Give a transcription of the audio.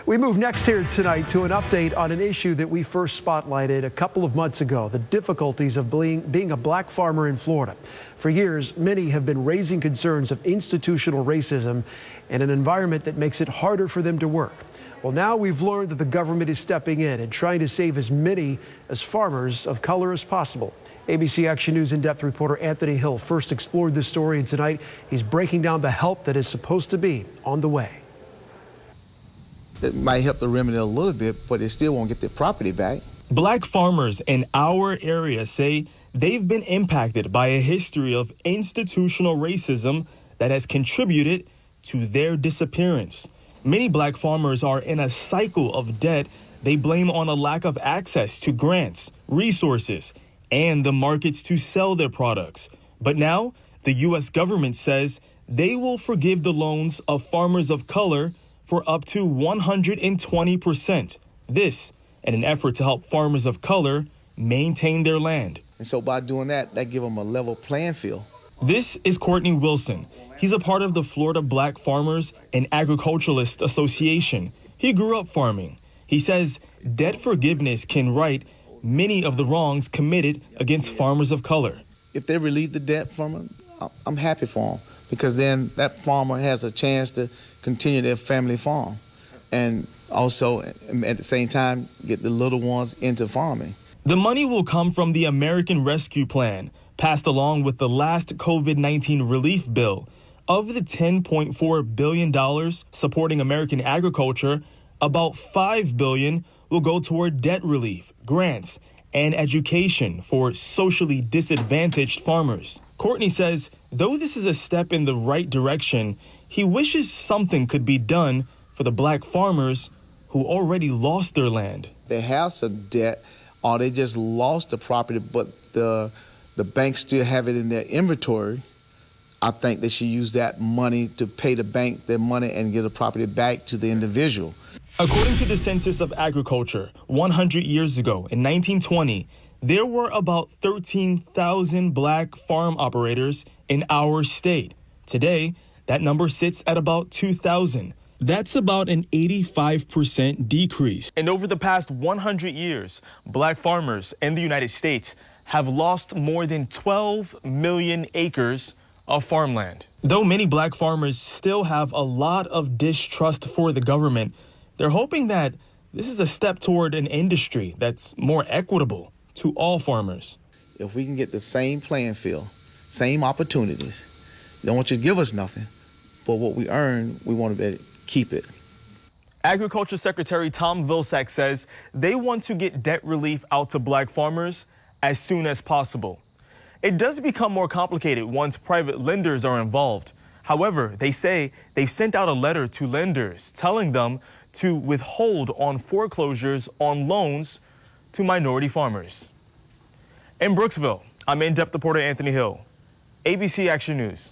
We move next here tonight to an update on an issue that we first spotlighted a couple of months ago, the difficulties of being a black farmer in Florida. For years, many have been raising concerns of institutional racism and an environment that makes it harder for them to work. Well, now we've learned that the government is stepping in and trying to save as many as farmers of color as possible. ABC Action News in-depth reporter Anthony Hill first explored this story, and tonight he's breaking down the help that is supposed to be on the way. It might help the remedy a little bit, but they still won't get their property back. Black farmers in our area say they've been impacted by a history of institutional racism that has contributed to their disappearance. Many black farmers are in a cycle of debt they blame on a lack of access to grants, resources, and the markets to sell their products. But now, the U.S. government says they will forgive the loans of farmers of color for up to 120%. This in an effort to help farmers of color maintain their land. And so by doing that, that gives them a level playing field. This is Courtney Wilson. He's a part of the Florida Black Farmers and Agriculturalists Association. He grew up farming. He says debt forgiveness can right many of the wrongs committed against farmers of color. If they relieve the debt from them, I'm happy for them, because then that farmer has a chance to continue their family farm and also at the same time get the little ones into farming. The money will come from the American Rescue Plan, passed along with the last COVID-19 relief bill. Of the $10.4 billion supporting American agriculture, about $5 billion will go toward debt relief, grants, and education for socially disadvantaged farmers. Courtney says, though this is a step in the right direction, he wishes something could be done for the black farmers who already lost their land. They have some debt, or they just lost the property, but the banks still have it in their inventory. I think they should use that money to pay the bank their money and get the property back to the individual. According to the Census of Agriculture, 100 years ago, in 1920, there were about 13,000 black farm operators in our state. Today, that number sits at about 2,000. That's about an 85% decrease. And over the past 100 years, black farmers in the United States have lost more than 12 million acres of farmland. Though many black farmers still have a lot of distrust for the government, they're hoping that this is a step toward an industry that's more equitable to all farmers. If we can get the same playing field, same opportunities, they don't want you to give us nothing, but what we earn, we want to keep it. Agriculture Secretary Tom Vilsack says they want to get debt relief out to black farmers as soon as possible. It does become more complicated once private lenders are involved. However, they say they've sent out a letter to lenders telling them to withhold on foreclosures on loans to minority farmers. In Brooksville, I'm in-depth reporter Anthony Hill, ABC Action News.